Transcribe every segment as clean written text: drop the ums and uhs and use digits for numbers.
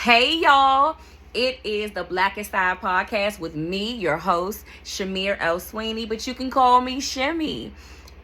Hey y'all, it is the Blackest podcast with me, your host, Chimére Sweeney, but you can call me Shimmy.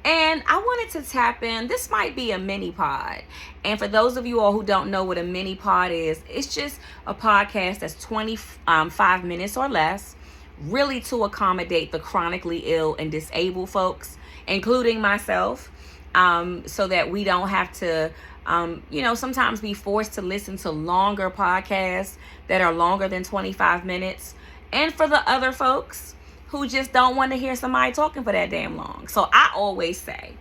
And I wanted to tap in. This might be a mini pod. And for those of you all who don't know what a mini pod is, it's just a podcast that's 25 minutes or less, really to accommodate the chronically ill and disabled folks, including myself, so that we don't have to sometimes be forced to listen to longer podcasts that are longer than 25 minutes. And for the other folks who just don't want to hear somebody talking for that damn long. So I always say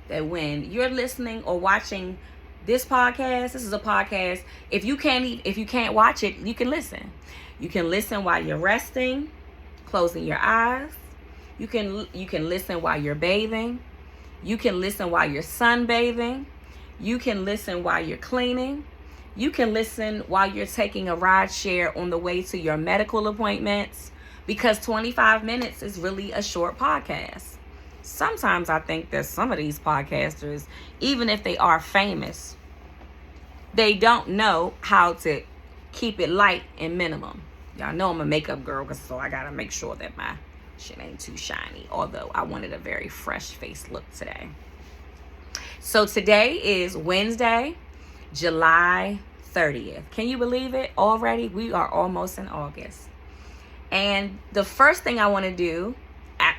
that when you're listening or watching this podcast, this is a podcast. If you can't watch it, you can listen. You can listen while you're resting, closing your eyes. You can listen while you're bathing. You can listen while you're sunbathing. You can listen while you're cleaning. You can listen while you're taking a ride share on the way to your medical appointments, because 25 minutes is really a short podcast. Sometimes I think that some of these podcasters, even if they are famous, they don't know how to keep it light and minimum. Y'all know I'm a makeup girl, so I gotta make sure that my shit ain't too shiny, although I wanted a very fresh face look today. So today is Wednesday, July 30th. Can you believe it already? We are almost in August. And the first thing I want to do,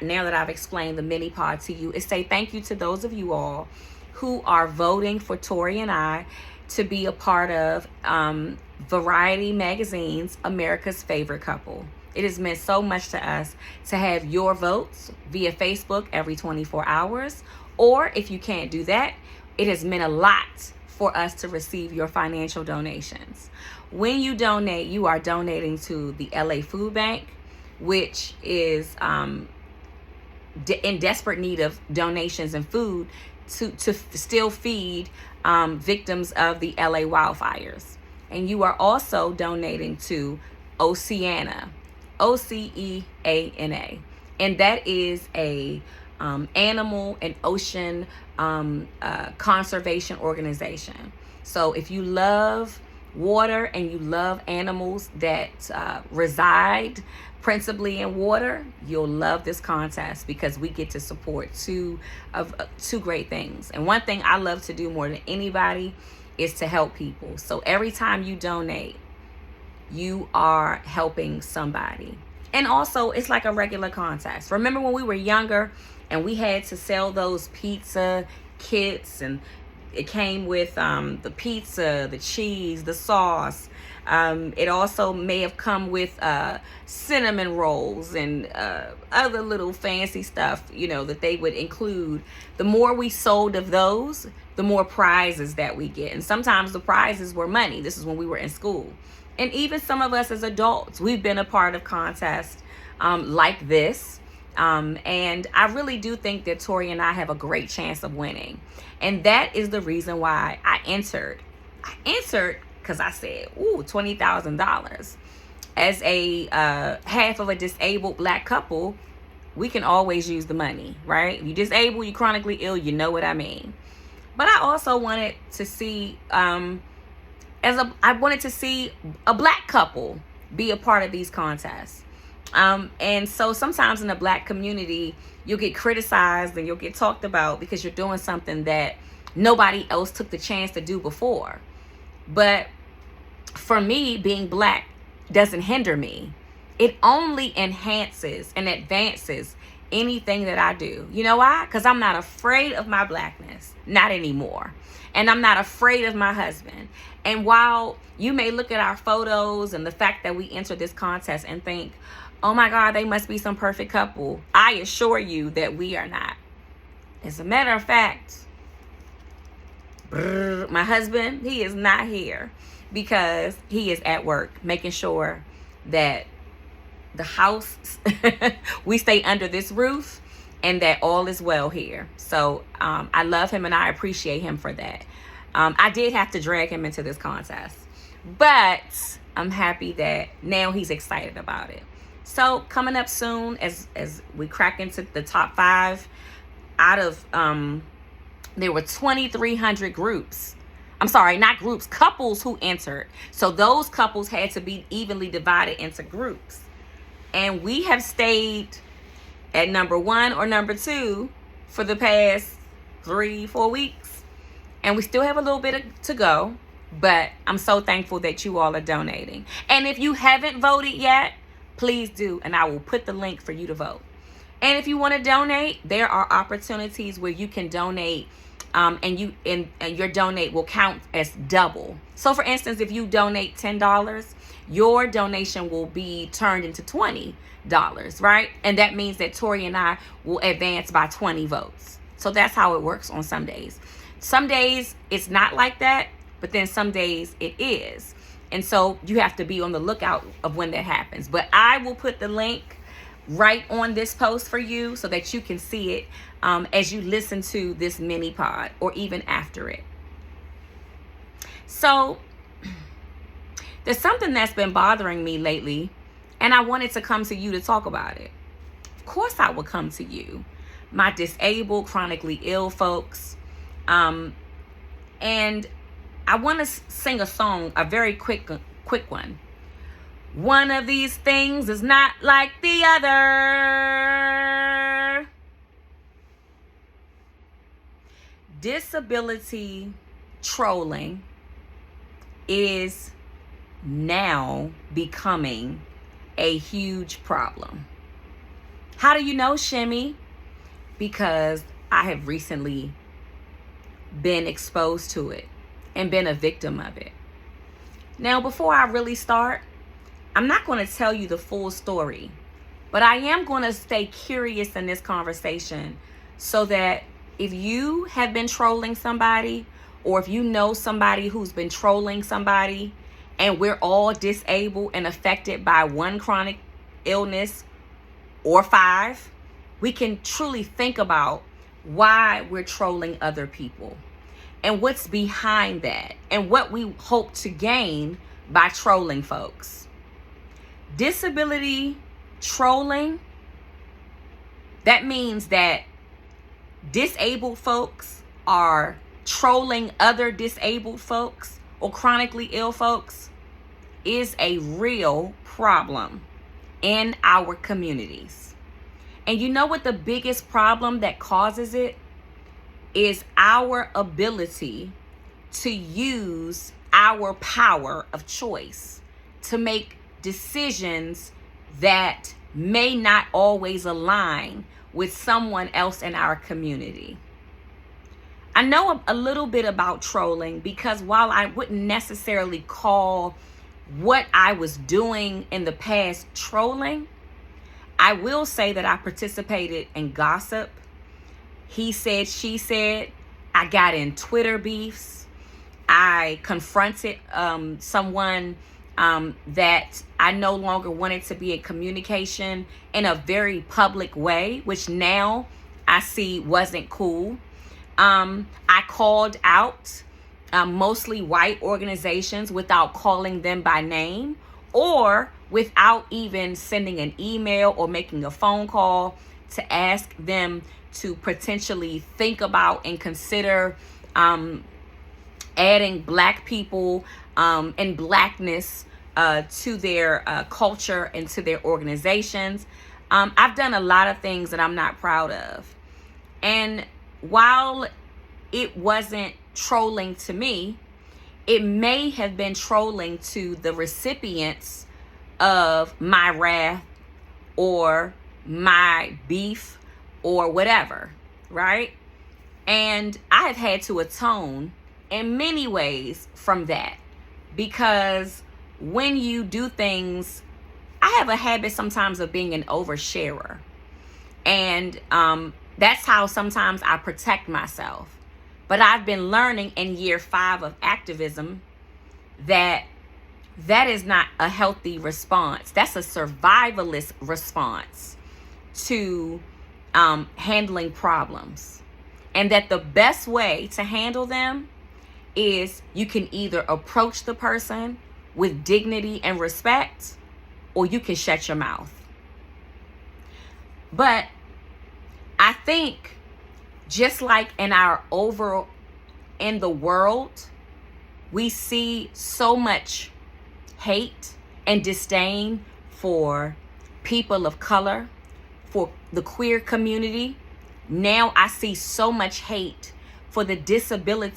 now that I've explained the mini pod to you, is say thank you to those of you all who are voting for Tori and I to be a part of Variety Magazine's America's Favorite Couple. It has meant so much to us to have your votes via Facebook every 24 hours. Or if you can't do that, it has meant a lot for us to receive your financial donations. When you donate, you are donating to the LA Food Bank, which is in desperate need of donations and food to still feed victims of the LA wildfires. And you are also donating to Oceana, Oceana. And that is a animal and ocean conservation organization. So if you love water and you love animals that reside principally in water, you'll love this contest, because we get to support two great things. And one thing I love to do more than anybody is to help people. So every time you donate, you are helping somebody. And also, it's like a regular contest. Remember when we were younger and we had to sell those pizza kits, and it came with the pizza, the cheese, the sauce. It also may have come with cinnamon rolls and other little fancy stuff, that they would include. The more we sold of those, the more prizes that we get. And sometimes the prizes were money. This is when we were in school. And even some of us as adults, we've been a part of contests like this. And I really do think that Tori and I have a great chance of winning. And that is the reason why I entered because I said, $20,000. As a half of a disabled Black couple, we can always use the money, right? If you're disabled, you're chronically ill, you know what I mean. But I also wanted to see, I wanted to see a Black couple be a part of these contests. And so sometimes in the Black community, you'll get criticized and you'll get talked about because you're doing something that nobody else took the chance to do before. But for me, being Black doesn't hinder me. It only enhances and advances anything that I do. You know why? Because I'm not afraid of my Blackness. Not anymore. And I'm not afraid of my husband. And while you may look at our photos and the fact that we entered this contest and think, oh my God, they must be some perfect couple, I assure you that we are not. As a matter of fact, my husband, he is not here because he is at work making sure that the house, we stay under this roof, and that all is well here. So I love him and I appreciate him for that. I did have to drag him into this contest, but I'm happy that now he's excited about it. So coming up soon, as we crack into the top 5 out of there were 2,300 groups I'm sorry, not groups, couples who entered. So those couples had to be evenly divided into groups. And we have stayed at number 1 or number 2 for the past 3-4 weeks. And we still have a little bit to go. But I'm so thankful that you all are donating. And if you haven't voted yet, please do. And I will put the link for you to vote. And if you want to donate, there are opportunities where you can donate. And your donate will count as double. So for instance, if you donate $10, your donation will be turned into $20, right? And that means that Tori and I will advance by 20 votes. So that's how it works on some days. Some days it's not like that, but then some days it is. And so you have to be on the lookout of when that happens. But I will put the link right on this post for you so that you can see it as you listen to this mini pod or even after it. So there's something that's been bothering me lately, and I wanted to come to you to talk about it. Of course I will come to you, my disabled, chronically ill folks. And I want to sing a song, a very quick one. One of these things is not like the other. Disability trolling is now becoming a huge problem. How do you know, Shimmy? Because I have recently been exposed to it and been a victim of it. Now, before I really start, I'm not going to tell you the full story, but I am going to stay curious in this conversation so that if you have been trolling somebody, or if you know somebody who's been trolling somebody, and we're all disabled and affected by one chronic illness or 5, we can truly think about why we're trolling other people and what's behind that and what we hope to gain by trolling folks. Disability trolling, that means that disabled folks are trolling other disabled folks or chronically ill folks, is a real problem in our communities. And you know what the biggest problem that causes it is? Our ability to use our power of choice to make decisions that may not always align with someone else in our community. I know a little bit about trolling because while I wouldn't necessarily call what I was doing in the past trolling, I will say that I participated in gossip. He said, she said. I got in Twitter beefs. I confronted someone that I no longer wanted to be in communication in a very public way, which now I see wasn't cool. I called out mostly white organizations without calling them by name or without even sending an email or making a phone call to ask them to potentially think about and consider adding Black people and Blackness to their culture and to their organizations. I've done a lot of things that I'm not proud of. And while it wasn't trolling to me, it may have been trolling to the recipients of my wrath or my beef or whatever, right? And I have had to atone in many ways from that, because when you do things, I have a habit sometimes of being an oversharer. And that's how sometimes I protect myself. But I've been learning in year 5 of activism that that is not a healthy response. That's a survivalist response to handling problems. And that the best way to handle them is you can either approach the person with dignity and respect, or you can shut your mouth. But I think just like in the world, We see so much hate and disdain for people of color, for the queer community. Now I see so much hate for the disabled,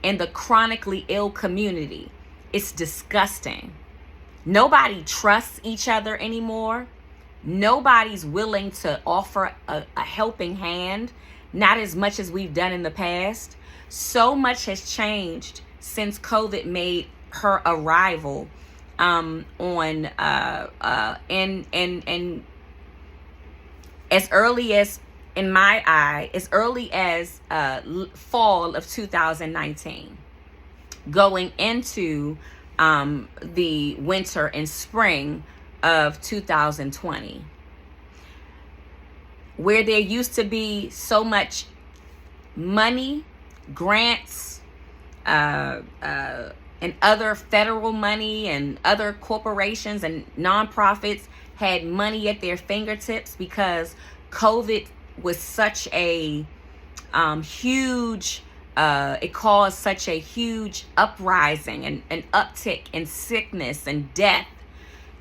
and the chronically ill community. It's disgusting. Nobody trusts each other anymore. Nobody's willing to offer a helping hand, not as much as we've done in the past. So much has changed since COVID made her arrival in as early as, in my eye, as early as fall of 2019, going into the winter and spring of 2020, where there used to be so much money, grants, and other federal money, and other corporations and nonprofits had money at their fingertips because COVID was such a huge, it caused such a huge uprising and an uptick in sickness and death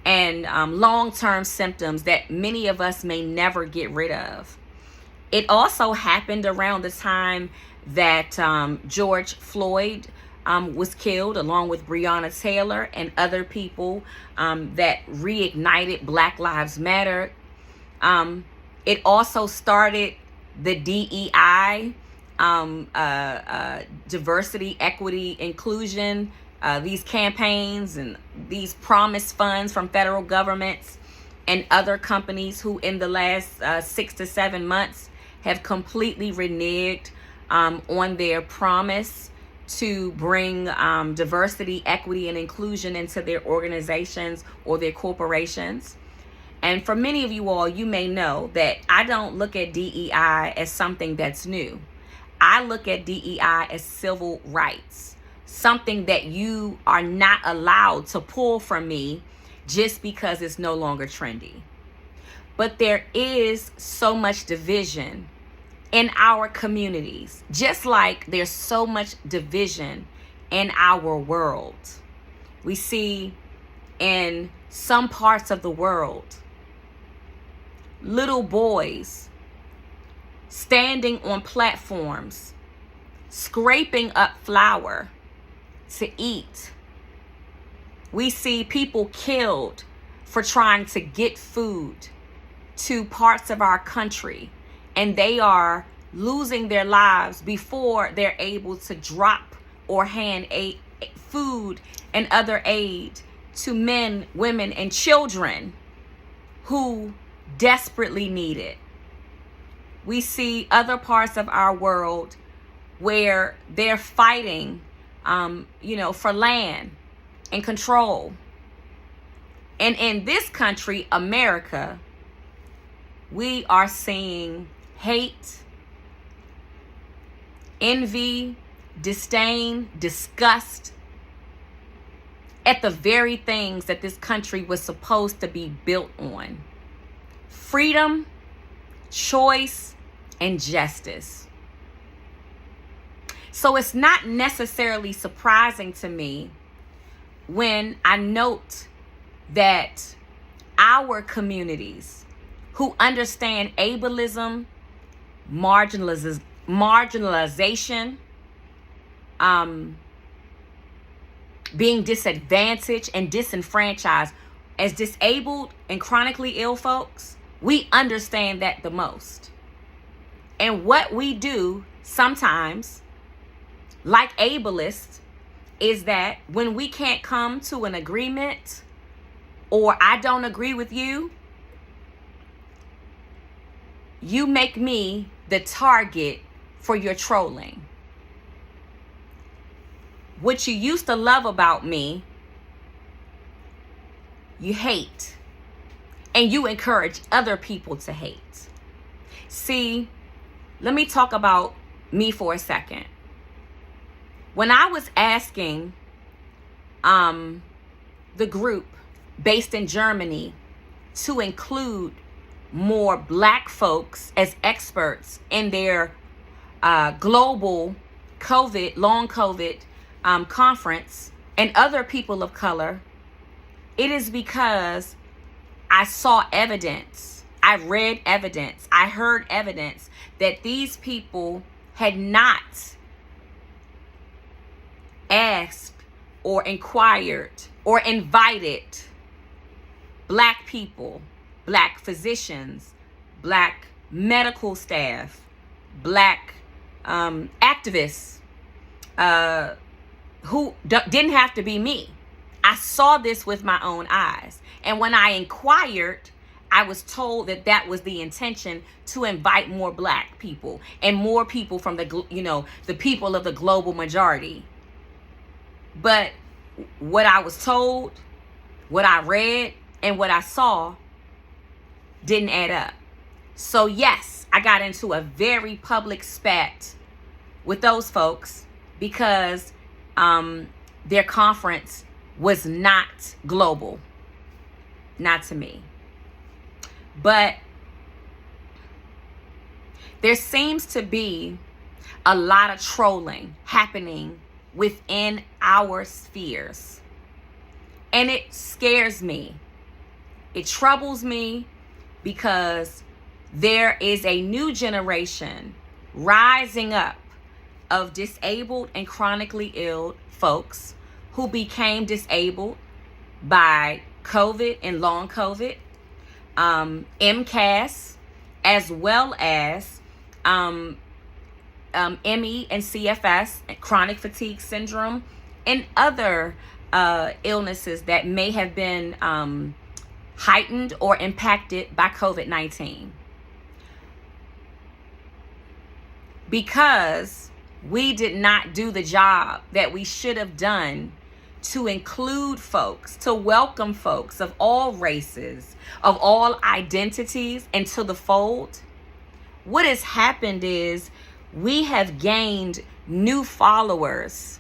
and long-term symptoms that many of us may never get rid of. It also happened around the time that George Floyd was killed, along with Breonna Taylor and other people that reignited Black Lives Matter. It also started the DEI, diversity, equity, inclusion, these campaigns and these promised funds from federal governments and other companies who in the last 6 to 7 months have completely reneged on their promise to bring diversity, equity, and inclusion into their organizations or their corporations. And for many of you all, you may know that I don't look at DEI as something that's new. I look at DEI as civil rights, something that you are not allowed to pull from me just because it's no longer trendy. But there is so much division in our communities, just like there's so much division in our world. We see in some parts of the world, little boys standing on platforms, scraping up flour to eat. We see people killed for trying to get food to parts of our country, and they are losing their lives before they're able to drop or hand food and other aid to men, women, and children who desperately need it. We see other parts of our world where they're fighting, for land and control. And in this country, America, we are seeing hate, envy, disdain, disgust at the very things that this country was supposed to be built on: freedom, choice, and justice. So it's not necessarily surprising to me when I note that our communities who understand ableism, marginalization, being disadvantaged and disenfranchised, as disabled and chronically ill folks, we understand that the most. And what we do sometimes, like ableists, is that when we can't come to an agreement, or I don't agree with you, you make me the target for your trolling. What you used to love about me, you hate. And you encourage other people to hate. See, let me talk about me for a second. When I was asking the group based in Germany to include more Black folks as experts in their global long COVID conference and other people of color, it is because I saw evidence. I read evidence. I heard evidence that these people had not asked or inquired or invited Black people, Black physicians, Black medical staff, Black activists who didn't have to be me. I saw this with my own eyes. And when I inquired, I was told that that was the intention, to invite more Black people and more people from the people of the global majority. But what I was told, what I read, and what I saw didn't add up. So yes, I got into a very public spat with those folks because their conference was not global. Not to me. But there seems to be a lot of trolling happening within our spheres. And it scares me. It troubles me because there is a new generation rising up of disabled and chronically ill folks who became disabled by COVID and long COVID, MCAS, as well as ME and CFS, chronic fatigue syndrome, and other illnesses that may have been heightened or impacted by COVID-19. Because we did not do the job that we should have done to include folks, to welcome folks of all races, of all identities into the fold, what has happened is we have gained new followers,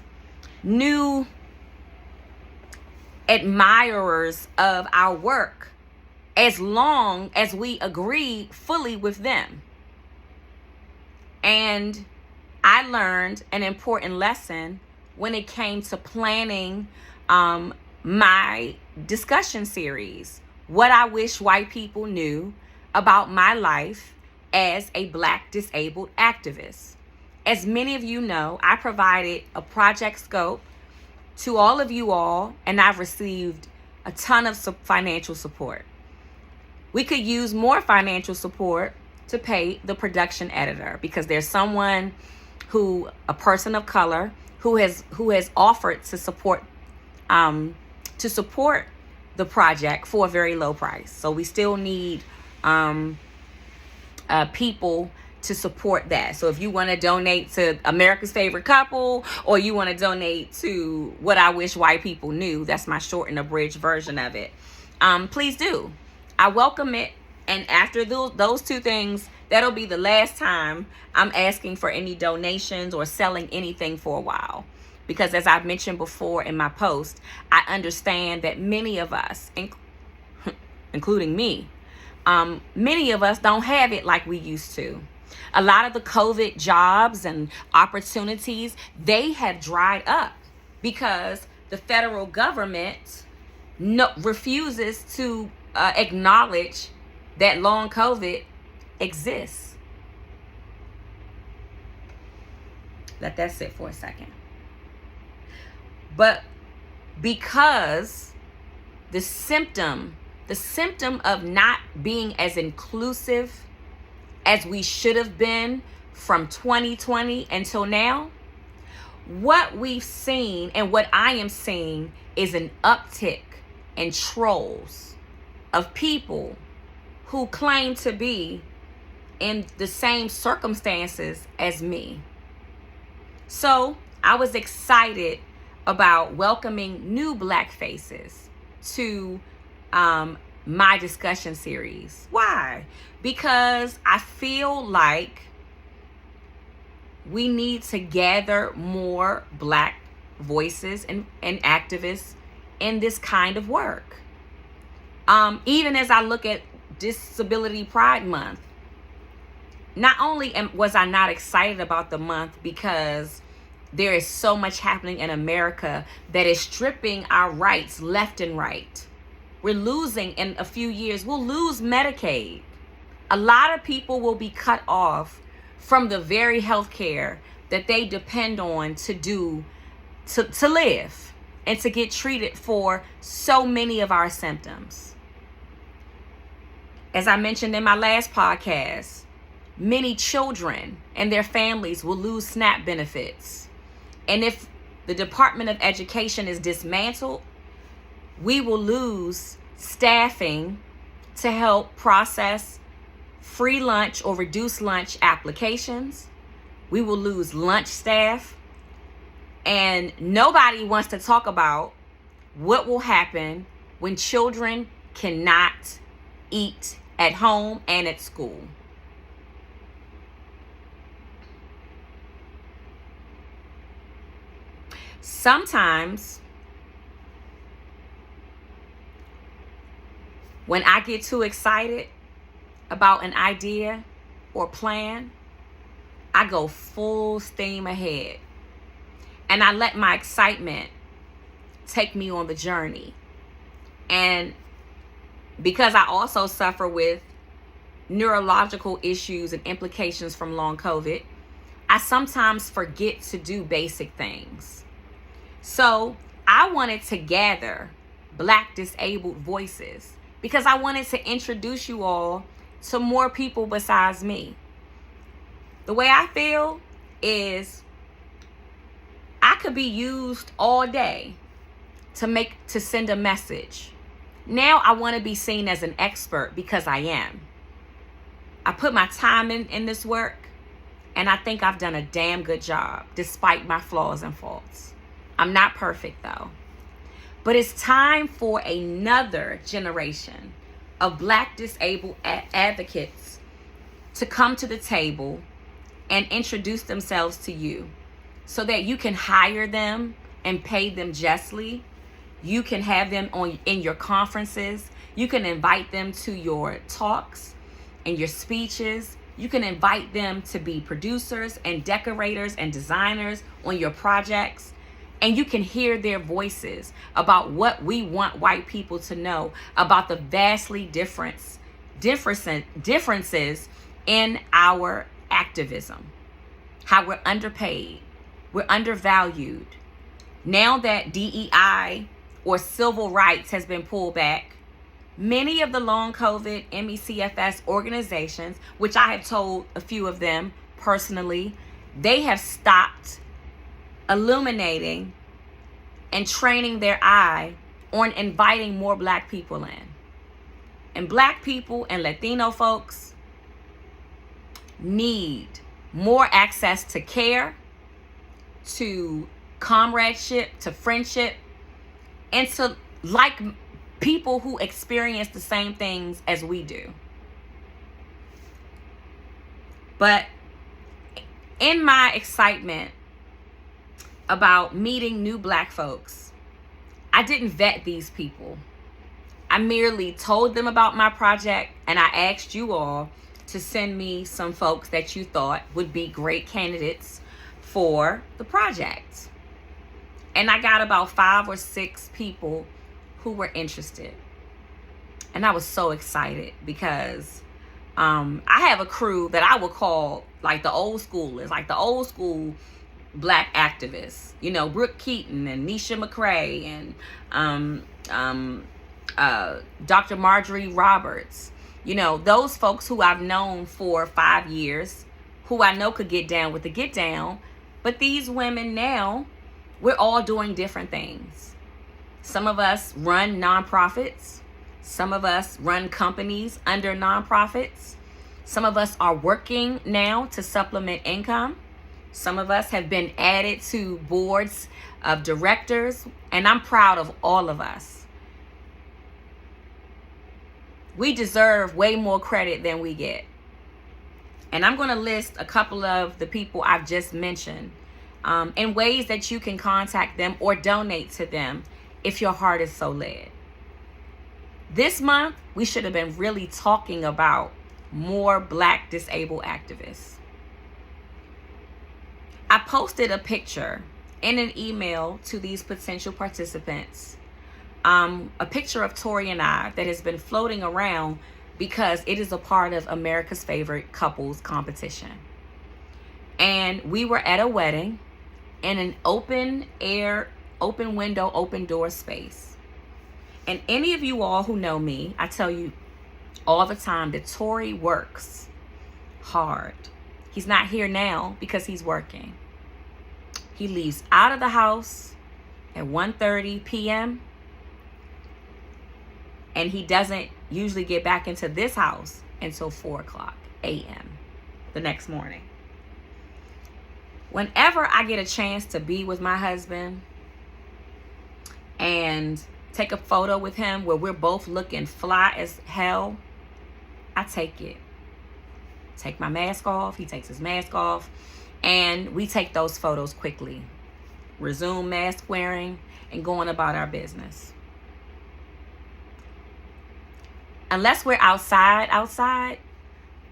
new admirers of our work, as long as we agree fully with them. And I learned an important lesson when it came to planning my discussion series, what I wish white people knew about my life as a Black disabled activist. As many of you know, I provided a project scope to all of you all, and I've received a ton of financial support. We could use more financial support to pay the production editor, because there's someone a person of color, who has offered to support the project for a very low price. So we still need people to support that. So if you want to donate to America's Favorite Couple, or you want to donate to What I Wish White People Knew, that's my short and abridged version of it, please do. I welcome it. And after those two things, that'll be the last time I'm asking for any donations or selling anything for a while. Because as I've mentioned before in my post, I understand that many of us, including me, many of us don't have it like we used to. A lot of the COVID jobs and opportunities, they have dried up because the federal government refuses to acknowledge that long COVID exists. Let that sit for a second. But because the symptom of not being as inclusive as we should have been from 2020 until now, what we've seen and what I am seeing is an uptick in trolls of people who claim to be in the same circumstances as me. So I was excited about welcoming new Black faces to my discussion series. Why? Because I feel like we need to gather more Black voices and activists in this kind of work. Even as I look at Disability Pride Month, not only was I not excited about the month because there is so much happening in America that is stripping our rights left and right. We're losing, in a few years, we'll lose Medicaid. A lot of people will be cut off from the very health care that they depend on to live and to get treated for so many of our symptoms. As I mentioned in my last podcast, many children and their families will lose SNAP benefits. And if the Department of Education is dismantled, we will lose staffing to help process free lunch or reduced lunch applications. We will lose lunch staff. And nobody wants to talk about what will happen when children cannot eat at home and at school. Sometimes when I get too excited about an idea or plan, I go full steam ahead. And I let my excitement take me on the journey. And because I also suffer with neurological issues and implications from long COVID, I sometimes forget to do basic things. So I wanted to gather Black disabled voices because I wanted to introduce you all to more people besides me. The way I feel is I could be used all day to send a message. Now I want to be seen as an expert because I am. I put my time in this work, and I think I've done a damn good job despite my flaws and faults. I'm not perfect though. But it's time for another generation of Black disabled advocates to come to the table and introduce themselves to you so that you can hire them and pay them justly. You can have them in your conferences. You can invite them to your talks and your speeches. You can invite them to be producers and decorators and designers on your projects. And you can hear their voices about what we want white people to know about the vastly differences in our activism. How we're underpaid, we're undervalued. Now that DEI or civil rights has been pulled back, many of the long COVID MECFS organizations, which I have told a few of them personally, they have stopped illuminating and training their eye on inviting more Black people in. And Black people and Latino folks need more access to care, to comradeship, to friendship, and to like people who experience the same things as we do. But in my excitement about meeting new Black folks, I didn't vet these people. I merely told them about my project, and I asked you all to send me some folks that you thought would be great candidates for the project. And I got about 5 or 6 people who were interested. And I was so excited because I have a crew that I would call like the old schoolers, like the old school Black activists. You know, Brooke Keaton and Nisha McCrae and Dr. Marjorie Roberts. You know, those folks who I've known for 5 years, who I know could get down with the get down. But these women now, we're all doing different things. Some of us run nonprofits. Some of us run companies under nonprofits. Some of us are working now to supplement income. Some of us have been added to boards of directors, and I'm proud of all of us. We deserve way more credit than we get. And I'm going to list a couple of the people I've just mentioned in ways that you can contact them or donate to them if your heart is so led. This month, we should have been really talking about more Black disabled activists. I posted a picture in an email to these potential participants, a picture of Tori and I that has been floating around because it is a part of America's Favorite Couples competition. And we were at a wedding in an open air, open window, open door space. And any of you all who know me, I tell you all the time that Tori works hard. He's not here now because he's working. He leaves out of the house at 1:30 p.m. and he doesn't usually get back into this house until 4 o'clock a.m. the next morning. Whenever I get a chance to be with my husband and take a photo with him where we're both looking fly as hell, I take it. Take my mask off, he takes his mask off, and we take those photos quickly. Resume mask wearing and going about our business. Unless we're outside,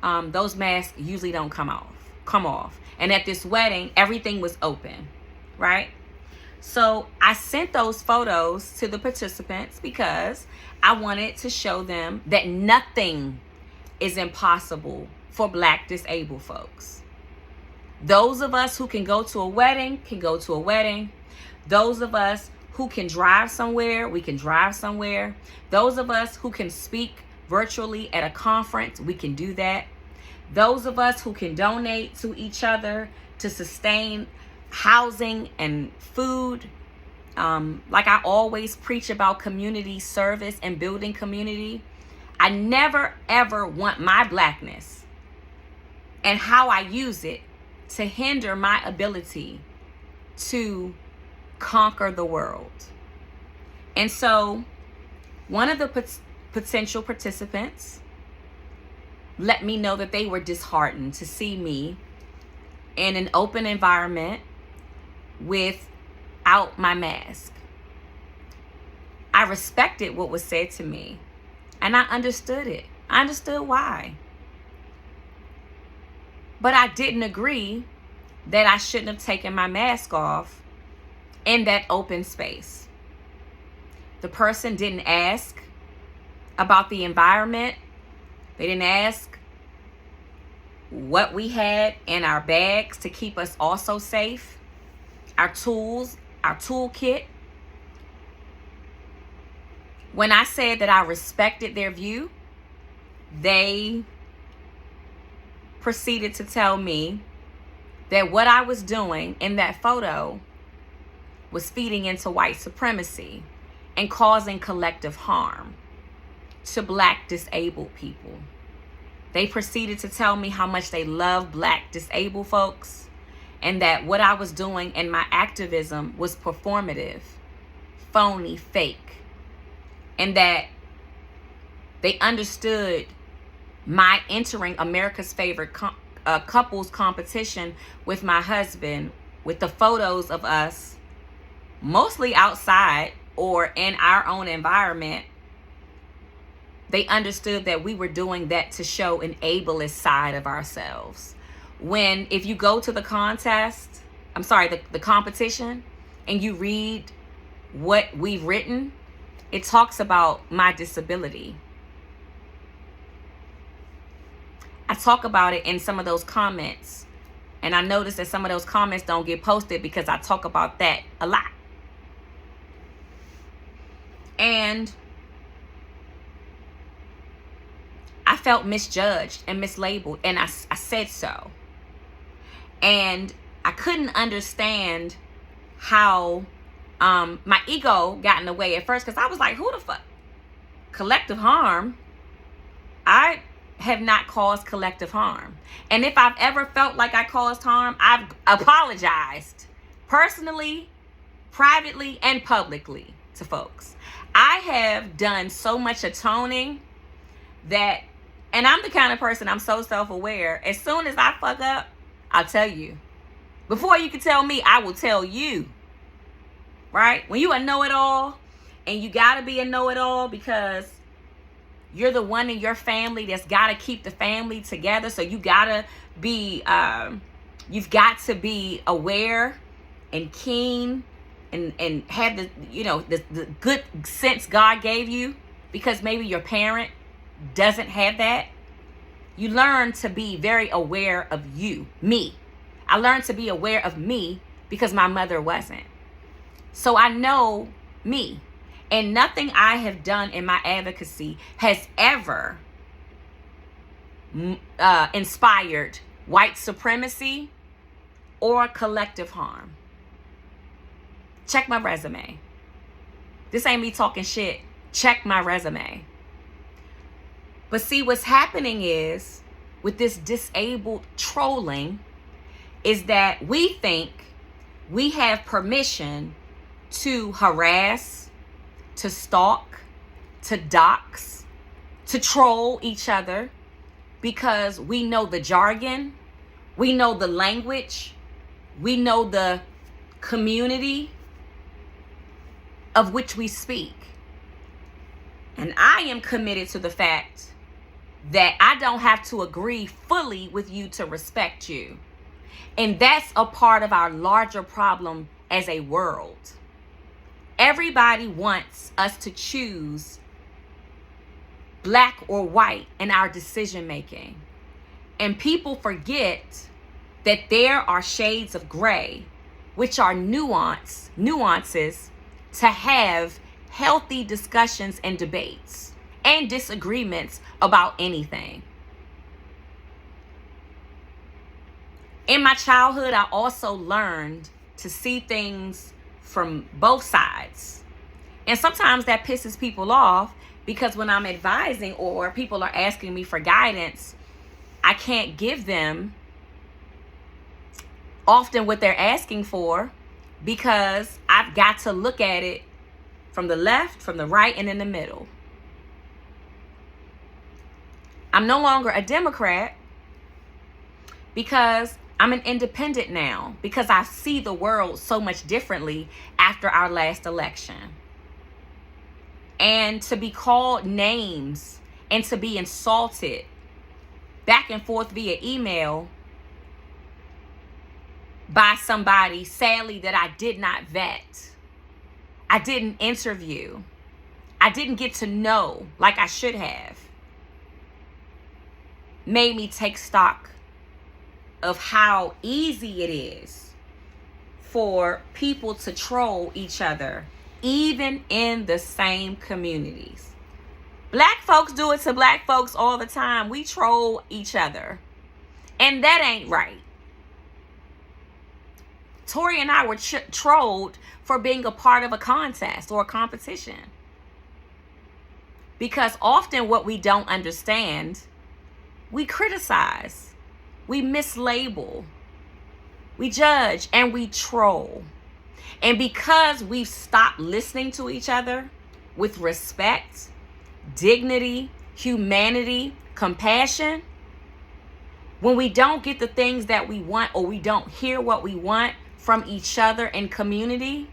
those masks usually don't come off. And at this wedding, everything was open, right? So I sent those photos to the participants because I wanted to show them that nothing is impossible for Black disabled folks. Those of us who can go to a wedding can go to a wedding. Those of us who can drive somewhere, we can drive somewhere. Those of us who can speak virtually at a conference, we can do that. Those of us who can donate to each other to sustain housing and food. Like I always preach about community service and building community. I never ever want my Blackness and how I use it to hinder my ability to conquer the world. And so one of the potential participants let me know that they were disheartened to see me in an open environment without my mask. I respected what was said to me, and I understood it. I understood why. But I didn't agree that I shouldn't have taken my mask off in that open space. The person didn't ask about the environment. They didn't ask what we had in our bags to keep us also safe, our tools, our toolkit. When I said that I respected their view, they proceeded to tell me that what I was doing in that photo was feeding into white supremacy and causing collective harm to Black disabled people. They proceeded to tell me how much they love Black disabled folks and that what I was doing in my activism was performative, phony, fake, and that they understood my entering America's Favorite Couples competition with my husband, with the photos of us mostly outside or in our own environment. They understood that we were doing that to show an ableist side of ourselves. When, if you go to the the competition, and you read what we've written, it talks about my disability. I talk about it in some of those comments. And I notice that some of those comments don't get posted because I talk about that a lot. And I felt misjudged and mislabeled, and I said so. And I couldn't understand how my ego got in the way at first, because I was like, who the fuck? Collective harm? I have not caused collective harm. And if I've ever felt like I caused harm, I've apologized personally, privately, and publicly to folks. I have done so much atoning that, and I'm the kind of person, I'm so self-aware. As soon as I fuck up, I'll tell you. Before you can tell me, I will tell you. Right? When you a know-it-all, and you gotta be a know-it-all because you're the one in your family that's gotta keep the family together, so you gotta be You've got to be aware and keen and have the good sense God gave you, because maybe your parent doesn't have that. You learn to be very aware of me. I learned to be aware of me because my mother wasn't. So I know me, and nothing I have done in my advocacy has ever inspired white supremacy or collective harm. Check my resume. This ain't me talking shit. Check my resume. But see, what's happening is, with this disabled trolling, is that we think we have permission to harass, to stalk, to dox, to troll each other, because we know the jargon, we know the language, we know the community of which we speak. And I am committed to the fact that I don't have to agree fully with you to respect you. And that's a part of our larger problem as a world. Everybody wants us to choose black or white in our decision making. And people forget that there are shades of gray, which are nuances to have healthy discussions and debates and disagreements about anything. In my childhood, I also learned to see things from both sides. And sometimes that pisses people off, because when I'm advising or people are asking me for guidance, I can't give them often what they're asking for, because I've got to look at it from the left, from the right, and in the middle. I'm no longer a Democrat because I'm an independent now, because I see the world so much differently after our last election. And to be called names and to be insulted back and forth via email by somebody, sadly, that I did not vet, I didn't interview, I didn't get to know like I should have, made me take stock of how easy it is for people to troll each other, even in the same communities. Black folks do it to black folks all the time. We troll each other, and that ain't right. Tori and I were trolled for being a part of a contest or a competition, because often what we don't understand, we criticize, we mislabel, we judge, and we troll. And because we've stopped listening to each other with respect, dignity, humanity, compassion, when we don't get the things that we want, or we don't hear what we want from each other in community,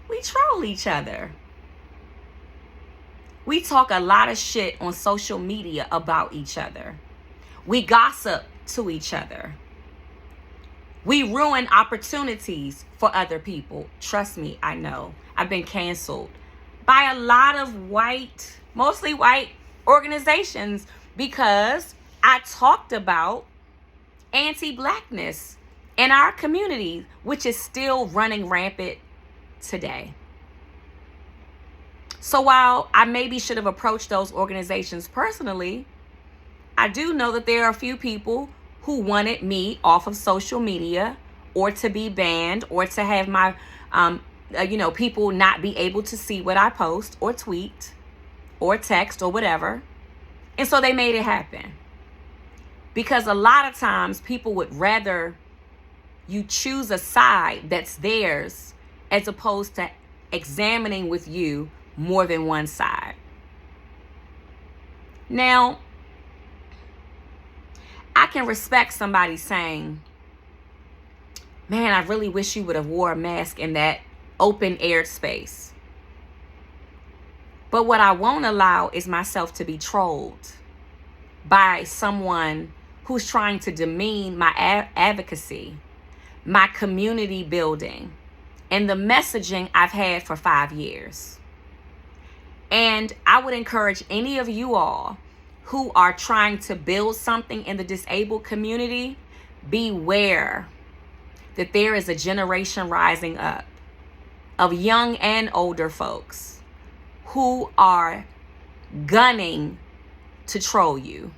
we troll each other. We talk a lot of shit on social media about each other. We gossip to each other. We ruin opportunities for other people. Trust me, I know. I've been canceled by a lot of white, mostly white organizations, because I talked about anti-blackness in our community, which is still running rampant today. So while I maybe should have approached those organizations personally, I do know that there are a few people who wanted me off of social media, or to be banned, or to have my, people not be able to see what I post or tweet or text or whatever. And so they made it happen. Because a lot of times people would rather you choose a side that's theirs, as opposed to examining with you more than one side. Now, I can respect somebody saying, man, I really wish you would have wore a mask in that open air space. But what I won't allow is myself to be trolled by someone who's trying to demean my advocacy my community building, and the messaging I've had for 5 years. And I would encourage any of you all who are trying to build something in the disabled community, beware that there is a generation rising up of young and older folks who are gunning to troll you.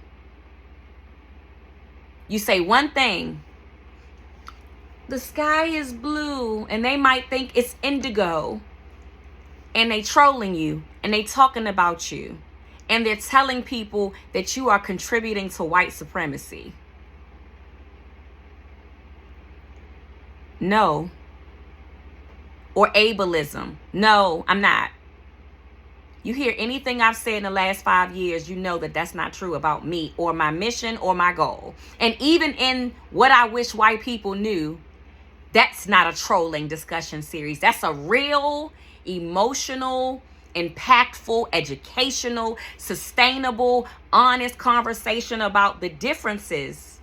You say one thing, the sky is blue, and they might think it's indigo, and they trolling you, and they talking about you, and they're telling people that you are contributing to white supremacy. No. Or ableism. No, I'm not. You hear anything I've said in the last 5 years, you know that that's not true about me or my mission or my goal. And even in what I wish white people knew, that's not a trolling discussion series. That's a real, emotional, impactful, educational, sustainable, honest conversation about the differences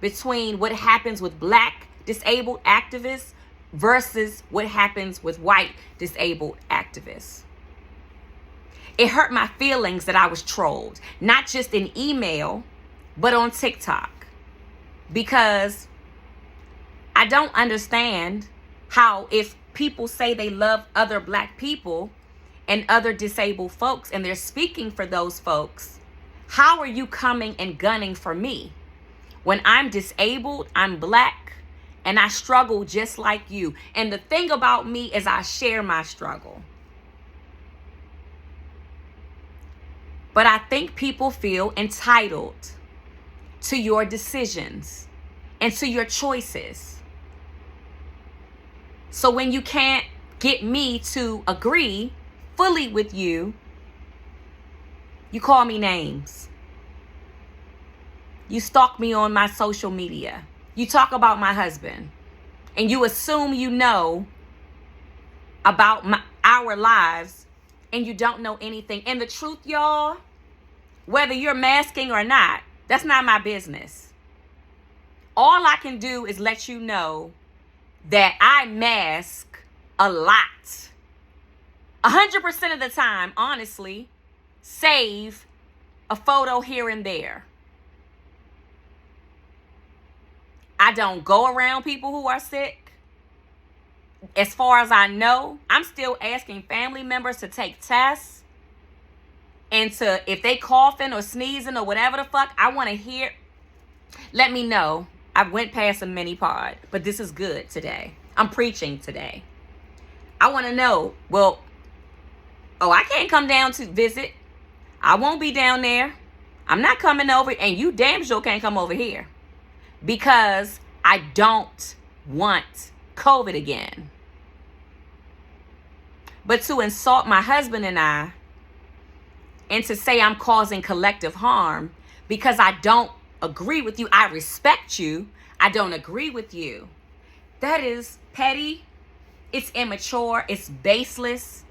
between what happens with Black disabled activists versus what happens with white disabled activists. It hurt my feelings that I was trolled, not just in email, but on TikTok, because I don't understand how, if people say they love other Black people and other disabled folks, and they're speaking for those folks, how are you coming and gunning for me? When I'm disabled, I'm Black, and I struggle just like you. And the thing about me is I share my struggle. But I think people feel entitled to your decisions and to your choices. So when you can't get me to agree fully with you, you call me names. You stalk me on my social media. You talk about my husband. And you assume you know about our lives, and you don't know anything. And the truth, y'all, whether you're masking or not, that's not my business. All I can do is let you know that I mask a lot. 100% of the time, honestly, save a photo here and there. I don't go around people who are sick. As far as I know, I'm still asking family members to take tests. And if they coughing or sneezing or whatever the fuck, I want to hear. Let me know. I went past a mini pod, but this is good today. I'm preaching today. I want to know, well, I can't come down to visit. I won't be down there. I'm not coming over, and you damn sure can't come over here, because I don't want COVID again. But to insult my husband and I, and to say I'm causing collective harm because I don't agree with you, I respect you, I don't agree with you, that is petty, it's immature, it's baseless,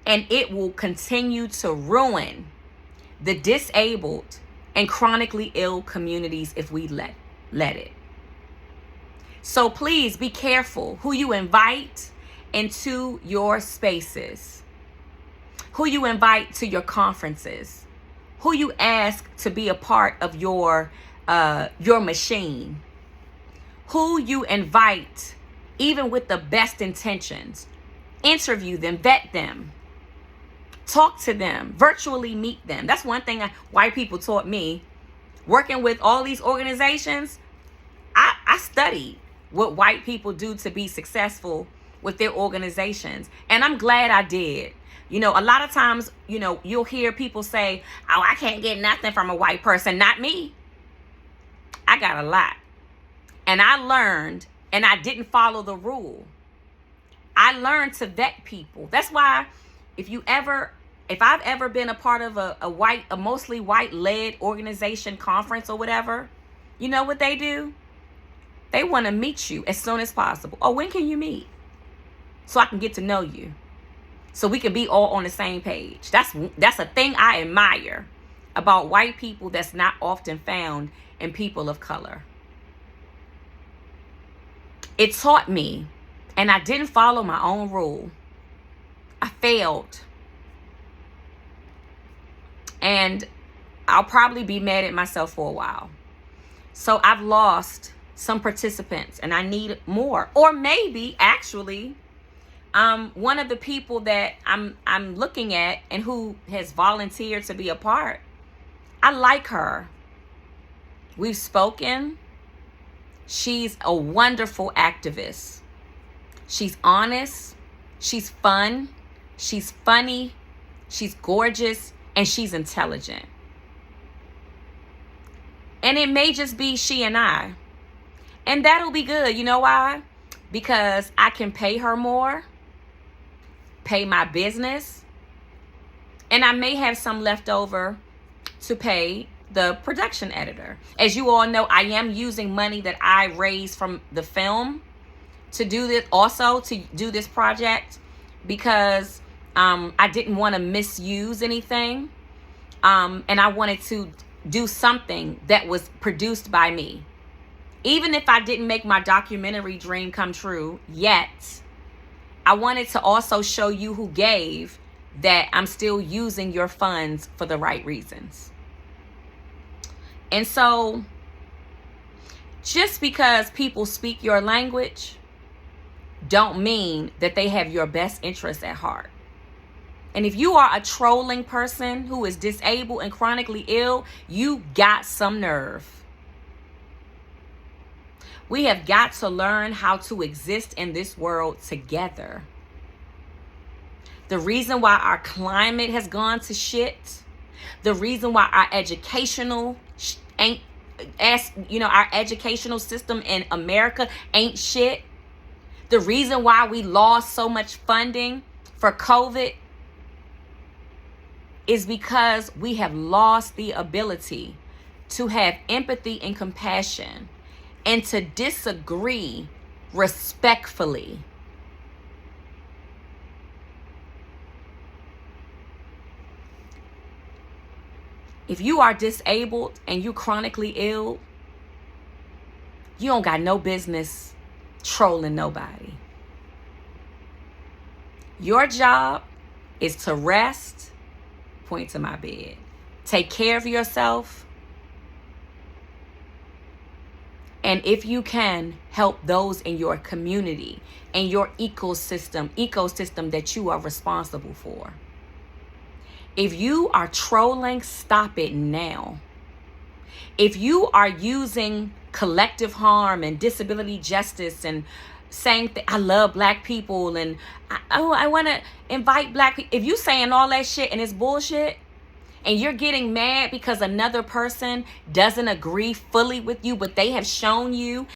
and it will continue to ruin the disabled and chronically ill communities if we let it. So please be careful who you invite into your spaces, who you invite to your conferences, who you ask to be a part of your machine, who you invite, even with the best intentions. Interview them, vet them, talk to them, virtually meet them. That's one thing white people taught me. Working with all these organizations, I studied what white people do to be successful with their organizations. And I'm glad I did. You know, a lot of times, you know, you'll hear people say, oh, I can't get nothing from a white person. Not me. I got a lot. And I learned, and I didn't follow the rule. I learned to vet people. That's why if I've ever been a part of a mostly white-led organization conference or whatever, you know what they do? They want to meet you as soon as possible. Oh, when can you meet? So I can get to know you. So we can be all on the same page. That's a thing I admire about white people that's not often found in people of color. It taught me, and I didn't follow my own rule. I failed. And I'll probably be mad at myself for a while. So I've lost some participants and I need more. Or maybe actually one of the people that I'm looking at and who has volunteered to be a part, I like her. We've spoken. She's a wonderful activist. She's honest. She's fun. She's funny. She's gorgeous. And she's intelligent. And it may just be she and I. And that'll be good. You know why? Because I can pay her more, pay my business, and I may have some left over to pay the production editor. As you all know, I am using money that I raised from the film to do this, also to do this project, because I didn't want to misuse anything. And I wanted to do something that was produced by me. Even if I didn't make my documentary dream come true yet, I wanted to also show you who gave that I'm still using your funds for the right reasons. And so, just because people speak your language don't mean that they have your best interests at heart. And if you are a trolling person who is disabled and chronically ill, you got some nerve. We have got to learn how to exist in this world together. The reason why our climate has gone to shit, the reason why our educational our educational system in America ain't shit, the reason why we lost so much funding for COVID is because we have lost the ability to have empathy and compassion and to disagree respectfully. If you are disabled and you chronically ill, you don't got no business trolling nobody. Your job is to rest, point to my bed, take care of yourself, and if you can, help those in your community and your ecosystem that you are responsible for. If you are trolling, stop it now. If you are using collective harm and disability justice and saying that I love black people and I want to invite black people. If you saying all that shit and it's bullshit and you're getting mad because another person doesn't agree fully with you, but they have shown you